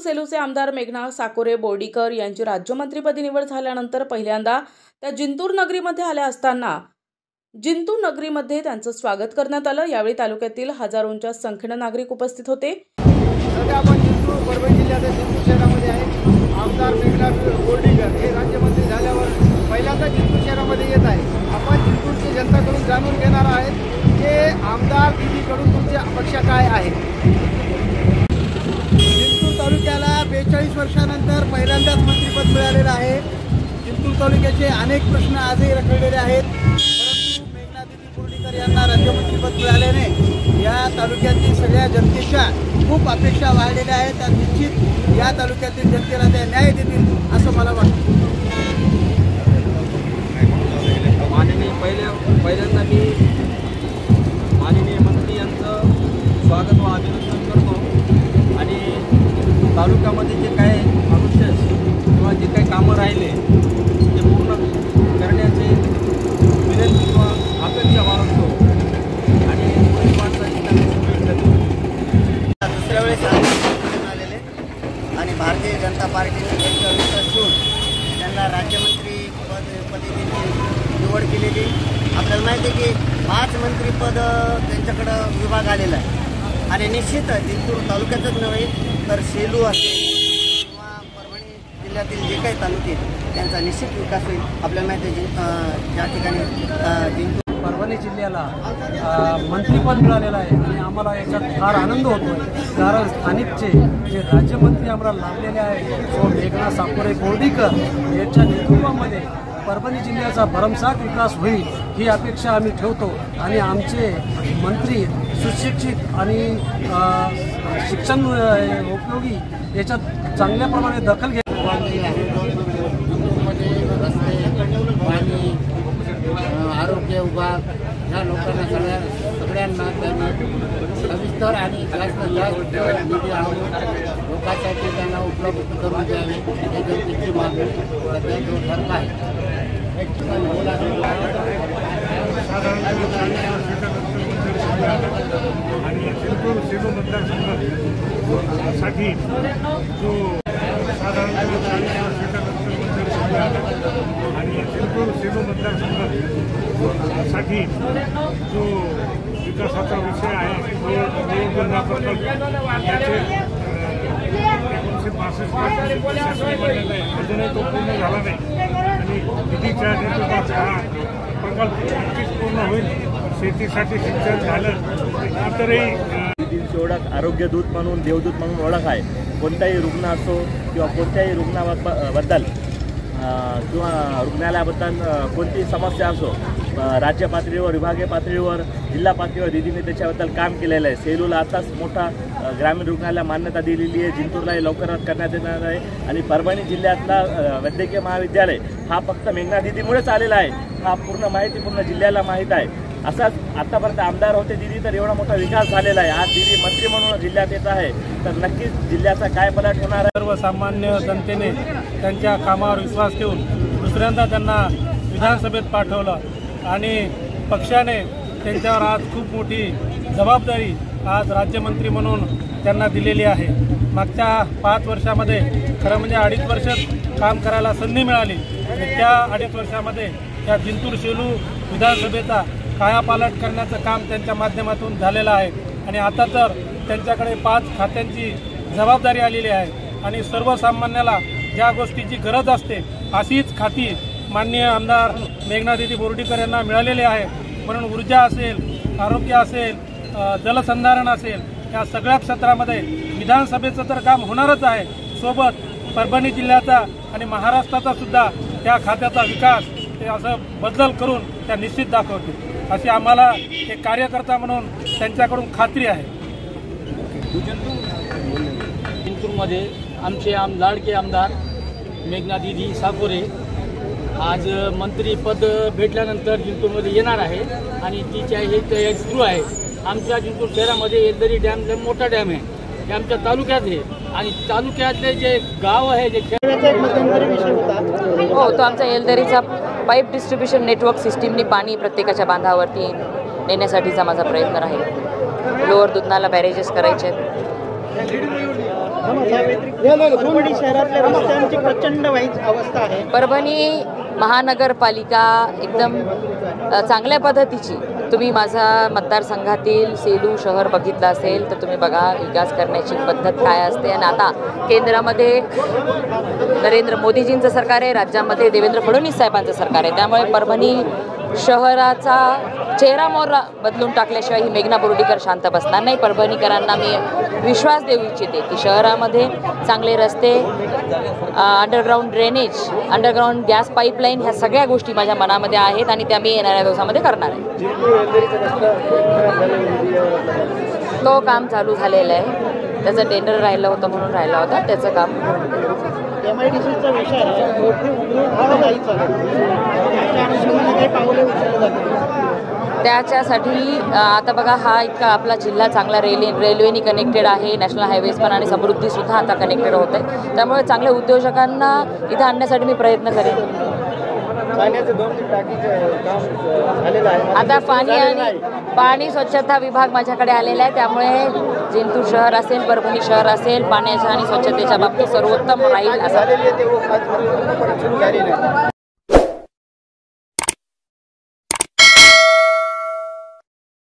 सेलूचे आमदार मेघना साकोरे बोर्डीकर यांची राज्यमंत्रीपदी निवड झाल्यानंतर पहिल्यांदा त्या जिंतूर नगरीमध्ये आल्या असताना जिंतूर नगरीमध्ये त्यांचं स्वागत करण्यात आलं। यावेळी तालुक्यातील हजारोंच्या संख्येने नागरिक उपस्थित होते। सध्या आपण जिंतूर परभणी जिल्ह्याच्या जिंतूर शहरामध्ये आहे। आमदार मेघना बोर्डीकर हे राज्यमंत्री झाल्यावर पहिल्यांदा जिंतूर शहरामध्ये येत आहे। आपण जिंतूरची जनताकडून जाणून घेणार आहेत की आमदार दीदीकडून तुमची अपेक्षा काय आहे। जिंतूर तालुक्याला 42 वर्षानंतर पहिल्यांदाच मंत्रिपद मिळालेलं आहे। जिंतूर तालुक्याचे अनेक प्रश्न आजही रखडलेले आहेत, परंतु मेघना बोर्डीकर यांना राज्यमंत्रीपद मिळाल्याने या तालुक्यातील सगळ्या जनतेच्या खूप अपेक्षा वाढलेल्या आहेत। त्या निश्चित या तालुक्यातील जनतेला त्या न्याय देतील असं मला वाटतं। पहिल्यांदा मी माननीय मंत्री यांचं स्वागत व अभिनंदन करतो आणि तालुक्यामध्ये जे काही आवश्यक किंवा जे काही कामं राहिले ते पूर्ण करण्याचे विनंती किंवा अपेक्षा बाळगतो आणि दुसऱ्या वेळेस आलेले आणि भारतीय जनता पार्टीने त्यांचा विश्वास ठेवून त्यांना राज्यमंत्री पदी निवड केलेली। आपल्याला माहिती आहे की 5 मंत्रीपद त्यांच्याकडं विभाग आलेला आहे आणि निश्चित जिंतूर तालुक्यातच नव्हे तर सेलू असेल किंवा परभणी जिल्ह्यातील जे काही तालुके त्यांचा निश्चित विकास होईल। आपल्याला माहिती आहे ज्या ठिकाणी जिंतूर परभणी जिल्ह्याला मंत्रिपद मिळालेलं आहे आणि आम्हाला याच्यात फार आनंद होतो आहे, कारण स्थानिकचे जे राज्यमंत्री आम्हाला लाभलेले आहे सो मेघना साकोरे बोर्डीकर यांच्या नेतृत्वामध्ये परभणी जिल्ह्याचा भरमसाठ विकास होईल ही अपेक्षा आम्ही ठेवतो आणि आमचे मंत्री सुशिक्षित आणि शिक्षण उपयोगी याच्यात चांगल्या प्रमाणे दखल घेत पाणी आरोग्य विभाग ह्या लोकांना सगळ्यांना त्यांनी सविस्तर आणि जास्त निधी आणून लोकांसाठी त्यांना उपलब्ध करून द्यावे ही जनतेची मागणी सध्या जोरदार आहे। आणि जिंतूर सेलू मतदारसंघासाठी जो साधारण आणि जिंतूर सेलू मतदारसंघासाठी जो विकासाचा विषय आहे तो योजना प्रकल्प त्याचे 1965 अजूनही तो पूर्ण झाला नाही आणि निधीच्या नेतृत्वात हा प्रकल्प नक्कीच पूर्ण होईल। शेतीसाठी सिंचन झालं इतरही ओळख आरोग्यदूत म्हणून देवदूत म्हणून ओळख आहे। कोणताही रुग्ण असो किंवा कोणत्याही रुग्णाबद्दल किंवा रुग्णालयाबद्दल कोणतीही समस्या असो राज्य पातळीवर विभागीय पातळीवर जिल्हा पातळीवर दीदीने त्याच्याबद्दल काम केलेलं आहे। सेलूला आताच मोठा ग्रामीण रुग्णालयाला मान्यता दिलेली आहे, जिंतूरलाही लवकरात करण्यात येणार आहे आणि परभणी जिल्ह्यातला वैद्यकीय महाविद्यालय हा फक्त मेघना दीदीमुळेच आलेला आहे। हा पूर्ण जिल्ह्याला माहीत आहे। असाच आतापर्यंत आमदार होते दीदी तर एवढा मोठा विकास झालेला आहे। आज दीदी मंत्री म्हणून जिल्ह्यात येत आहे तर नक्कीच जिल्ह्याचा काय पलट होणार आहे। सर्वसामान्य जनतेने त्यांच्या कामावर विश्वास ठेवून दुसऱ्यांदा त्यांना विधानसभेत पाठवलं आणि पक्षाने त्यांच्यावर आज खूप मोठी जबाबदारी आज राज्यमंत्री म्हणून त्यांना दिलेली आहे। मागच्या 5 वर्षामध्ये खरं म्हणजे 2.5 वर्षात काम करायला संधी मिळाली आणि त्या 2.5 वर्षामध्ये या जिंतूर सेलू विधानसभेचा कायापालट करण्याचं काम त्यांच्या माध्यमातून झालेलं आहे आणि आता तर त्यांच्याकडे 5 खात्यांची जबाबदारी आलेली आहे आणि सर्वसामान्याला ज्या गोष्टीची गरज असते अशीच खाती माननीय आमदार मेघना दीदी बोर्डीकर यांना मिळालेली आहे। म्हणून ऊर्जा असेल, आरोग्य असेल, जलसंधारण असेल या सगळ्या क्षेत्रामध्ये विधानसभेचं तर काम होणारच आहे, सोबत परभणी जिल्ह्याचा आणि महाराष्ट्राचा सुद्धा त्या खात्याचा विकास ते असं बदल करून त्या निश्चित दाखवतील अशी आम्हाला एक कार्यकर्ता म्हणून त्यांच्याकडून खात्री आहे। जिंतूरमध्ये आमचे लाडके आमदार मेघना दीदी साकोरे आज मंत्रीपद भेटल्यानंतर जिंतूरमध्ये येणार आहे आणि तिची ही तयारी सुरू आहे। आमच्या जिंतूर शहरामध्ये येलदरी डॅम मोठा डॅम आहे, हे आमच्या तालुक्यात आहे आणि तालुक्यातले जे गाव आहे जे हो तो आमचा येलदरीचा पाईप डिस्ट्रीब्युशन नेटवर्क सिस्टीमनी पाणी प्रत्येकाच्या बांधावरती नेण्यासाठीचा माझा प्रयत्न राहील। लोअर दुधनाला बॅरेजेस करायचे। परभणी शहरातल्या रस्त्यांची प्रचंड वाईट अवस्था आहे. परभणी महानगरपालिका एकदम चांगल्या पद्धतीची, तुम्ही माझा मतदारसंघातील सेलू शहर बघितलं असेल तर तुम्ही बघा विकास करण्याची पद्धत काय असते. आणि आता केंद्रामध्ये नरेंद्र मोदीजींचं सरकार आहे, राज्यामध्ये देवेंद्र फडणवीस साहेबांचं सरकार आहे. त्यामुळे परभणी शहराचा चेहरा मोहरा बदलून टाकल्याशिवाय ही मेघना बोर्डीकर शांत बसणार नाही. परभणीकरांना मी विश्वास देऊ इच्छिते की शहरामध्ये चांगले रस्ते, underground drainage, underground gas pipeline ह्या सगळ्या गोष्टी माझ्या मनामध्ये आहेत आणि त्या मी येणाऱ्या दिवसामध्ये करणार आहे. तो काम चालू झालेलं आहे, त्याचं टेंडर राहिलं होतं म्हणून राहिलं होतं, त्याचं काम MIDCचा विषय आहे, मोठी उद्योग नाही चालत. त्याच्या अनुषंगाने काही पावले उचलली जातात. त्याच्यासाठी आता बघा हा इतका आपला जिल्हा चांगला रेल्वेनी कनेक्टेड आहे, नॅशनल हायवेज पण आणि समृद्धीसुद्धा आता कनेक्टेड होत आहे. त्यामुळे चांगल्या उद्योजकांना इथं आणण्यासाठी मी प्रयत्न करेन. आता पाणी स्वच्छता विभाग माझ्याकडे आलेला आहे, त्यामुळे जिंतूर शहर असेल, परभणी शहर असेल, पाण्याच्या आणि स्वच्छतेच्या बाबतीत सर्वोत्तम राहील असं